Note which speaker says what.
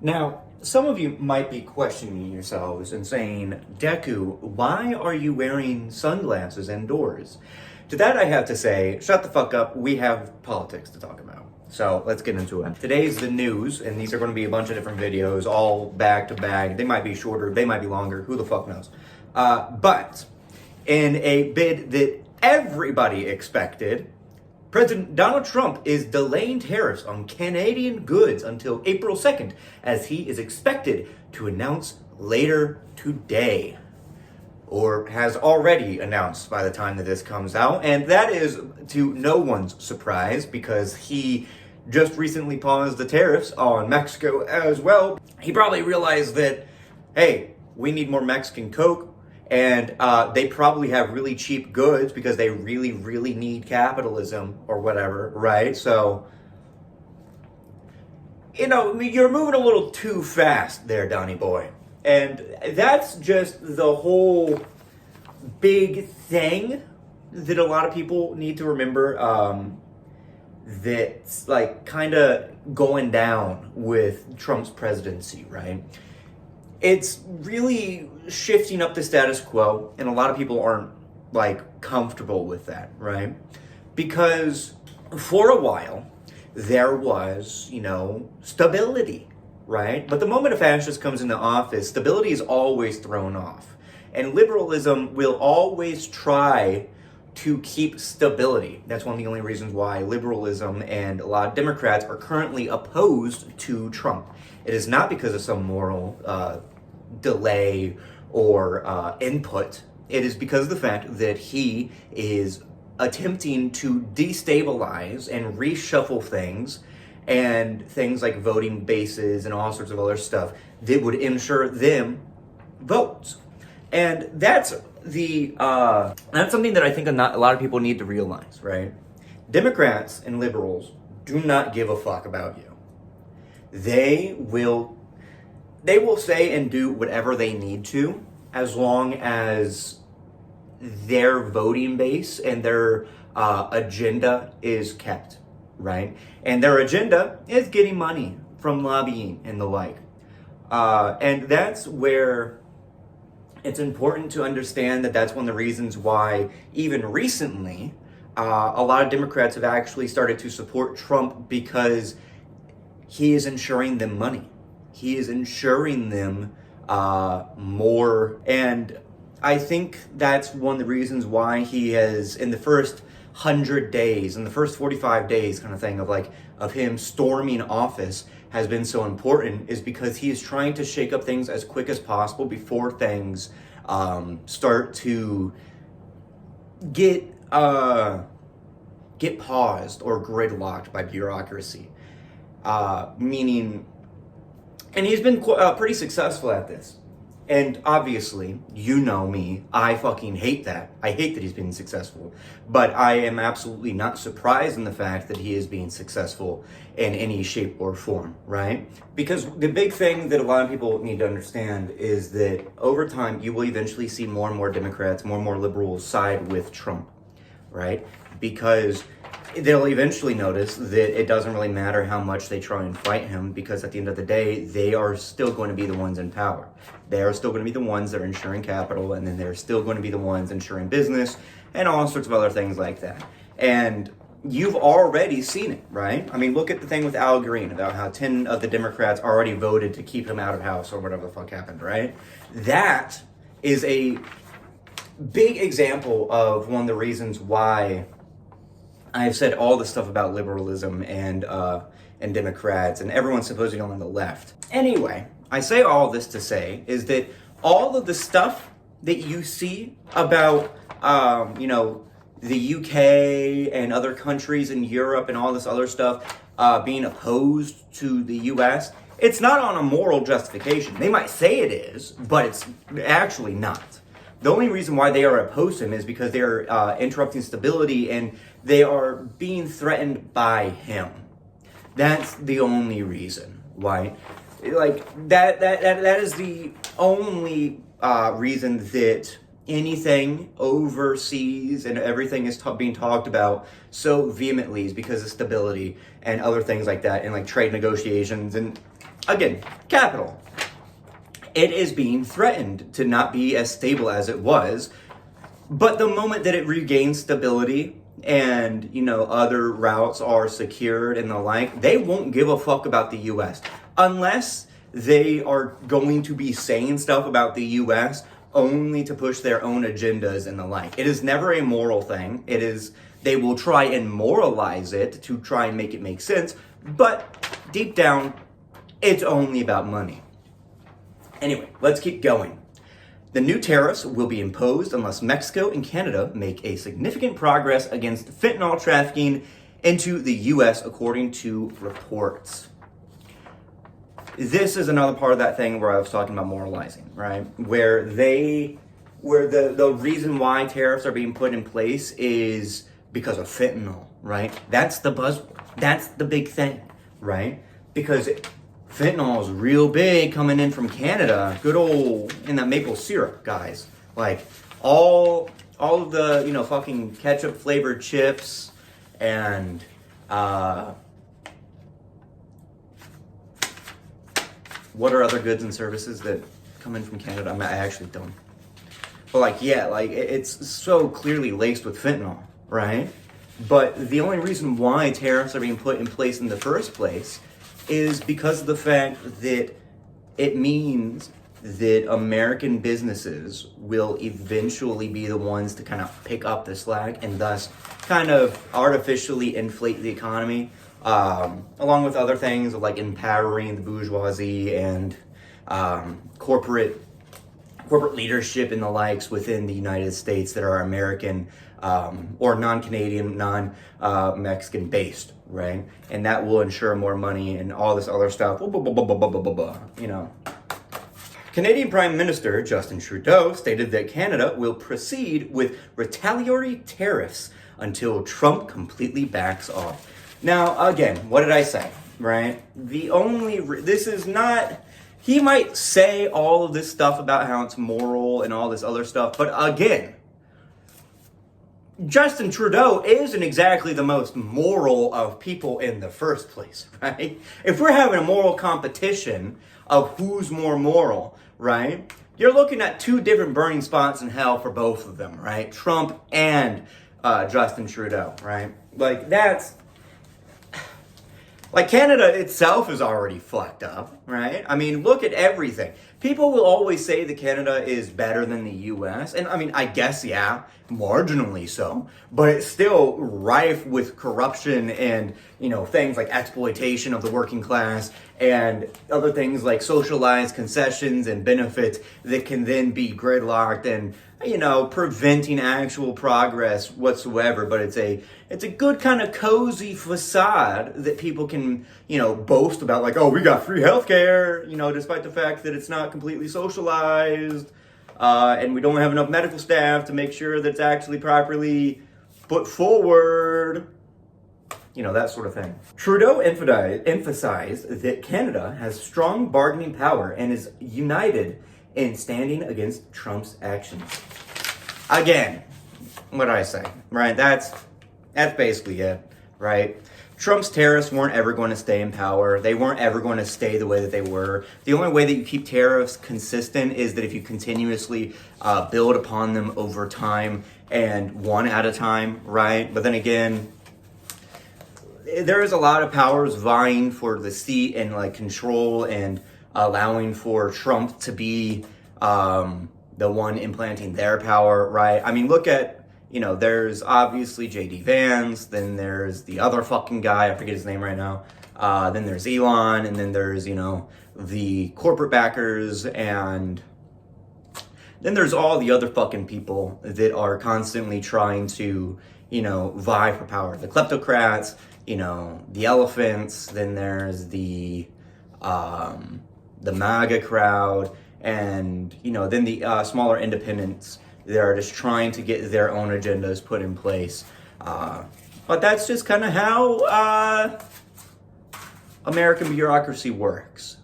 Speaker 1: Now, some of you might be questioning yourselves and saying, Deku, why are you wearing sunglasses indoors? To that I have to say, shut the fuck up, we have politics to talk about. So let's get into it. Today's the news, and these are going to be a bunch of different videos, all back to back. They might be shorter, they might be longer, who the fuck knows. But in a bid that everybody expected, President Donald Trump is delaying tariffs on Canadian goods until April 2nd, as he is expected to announce later today, or has already announced by the time that this comes out. And that is to no one's surprise, because he just recently paused the tariffs on Mexico as well. He probably realized that, hey, we need more Mexican Coke. And they probably have really cheap goods because they really, really need capitalism or whatever, right? So, you know, you're moving a little too fast there, Donny boy. And that's just the whole big thing that a lot of people need to remember, that's like kind of going down with Trump's presidency, right? It's really shifting up the status quo, and a lot of people aren't like comfortable with that, right? Because for a while there was, stability, right? But the moment a fascist comes into office, stability is always thrown off. And liberalism will always try to keep stability. That's one of the only reasons why liberalism and a lot of Democrats are currently opposed to Trump. It is not because of some moral delay or input. It is because of the fact that he is attempting to destabilize and reshuffle things, and things like voting bases and all sorts of other stuff that would ensure them votes. And that's something that I think a lot of people need to realize, right? Democrats and liberals do not give a fuck about you. They will say and do whatever they need to, as long as their voting base and their agenda is kept, right? And their agenda is getting money from lobbying and the like. And that's where it's important to understand that that's one of the reasons why even recently a lot of Democrats have actually started to support Trump, because he is ensuring them money. He is ensuring them more. And I think that's one of the reasons why he has, in the first 100 days, in the first 45 days kind of thing of him storming office, has been so important, is because he is trying to shake up things as quick as possible before things start to get paused or gridlocked by bureaucracy. And he's been pretty successful at this. And obviously, you know me, I fucking hate that. I hate that he's being successful. But I am absolutely not surprised in the fact that he is being successful in any shape or form, right? Because the big thing that a lot of people need to understand is that over time, you will eventually see more and more Democrats, more and more liberals side with Trump, right? Because they'll eventually notice that it doesn't really matter how much they try and fight him, because at the end of the day, they are still going to be the ones in power. They are still going to be the ones that are ensuring capital, and then they're still going to be the ones ensuring business and all sorts of other things like that. And you've already seen it, right? I mean, look at the thing with Al Green about how 10 of the Democrats already voted to keep him out of House or whatever the fuck happened, right? That is a big example of one of the reasons why I've said all this stuff about liberalism and Democrats and everyone's supposedly on the left. Anyway, I say all this to say is that all of the stuff that you see about, the UK and other countries in Europe and all this other stuff being opposed to the US, it's not on a moral justification. They might say it is, but it's actually not. The only reason why they are opposed to him is because they are interrupting stability and they are being threatened by him. That's the only reason why. Like, that is the only reason that anything overseas and everything is being talked about so vehemently, is because of stability and other things like that, and like trade negotiations and again, capital. It is being threatened to not be as stable as it was. But the moment that it regains stability and, other routes are secured and the like, they won't give a fuck about the U.S. unless they are going to be saying stuff about the U.S. only to push their own agendas and the like. It is never a moral thing. They will try and moralize it to try and make it make sense, but deep down, it's only about money. Anyway, let's keep going. The new tariffs will be imposed unless Mexico and Canada make a significant progress against fentanyl trafficking into the U.S., according to reports. This is another part of that thing where I was talking about moralizing, right? Where the reason why tariffs are being put in place is because of fentanyl, right? That's the buzzword. That's the big thing, right? Because fentanyl is real big coming in from Canada. Good old, in that maple syrup, guys. Like, all of the, fucking ketchup flavored chips and, what are other goods and services that come in from Canada? I actually don't. But it's so clearly laced with fentanyl, right? But the only reason why tariffs are being put in place in the first place is because of the fact that it means that American businesses will eventually be the ones to kind of pick up the slack and thus kind of artificially inflate the economy, along with other things like empowering the bourgeoisie and corporate leadership and the likes within the United States that are American or non-Canadian, non-Mexican based, right? And that will ensure more money and all this other stuff. Canadian Prime Minister Justin Trudeau stated that Canada will proceed with retaliatory tariffs until Trump completely backs off. Now, again, what did I say, right? This is not... He might say all of this stuff about how it's moral and all this other stuff, but again, Justin Trudeau isn't exactly the most moral of people in the first place, right? If we're having a moral competition of who's more moral, right? You're looking at two different burning spots in hell for both of them, right? Trump and Justin Trudeau, right? Canada itself is already fucked up, right? I mean, look at everything. People will always say that Canada is better than the U.S. And I mean, I guess, yeah, marginally so. But it's still rife with corruption and, things like exploitation of the working class and other things like socialized concessions and benefits that can then be gridlocked and, preventing actual progress whatsoever. But it's a good kind of cozy facade that people can, boast about, like, oh, we got free healthcare, despite the fact that it's not completely socialized, and we don't have enough medical staff to make sure that it's actually properly put forward, that sort of thing. Trudeau emphasized that Canada has strong bargaining power and is united in standing against Trump's actions. Again, what did I say, right? That's basically it, right? Trump's tariffs weren't ever going to stay in power. They weren't ever going to stay the way that they were. The only way that you keep tariffs consistent is that if you continuously build upon them over time and one at a time, right? But then again, there is a lot of powers vying for the seat and control and allowing for Trump to be the one implanting their power, right? I mean, look at, there's obviously J.D. Vance, then there's the other fucking guy, I forget his name right now, then there's Elon, and then there's, the corporate backers, and then there's all the other fucking people that are constantly trying to, vie for power. The kleptocrats, the elephants, then there's the MAGA crowd, and, then the smaller independents that are just trying to get their own agendas put in place. But that's just kind of how American bureaucracy works.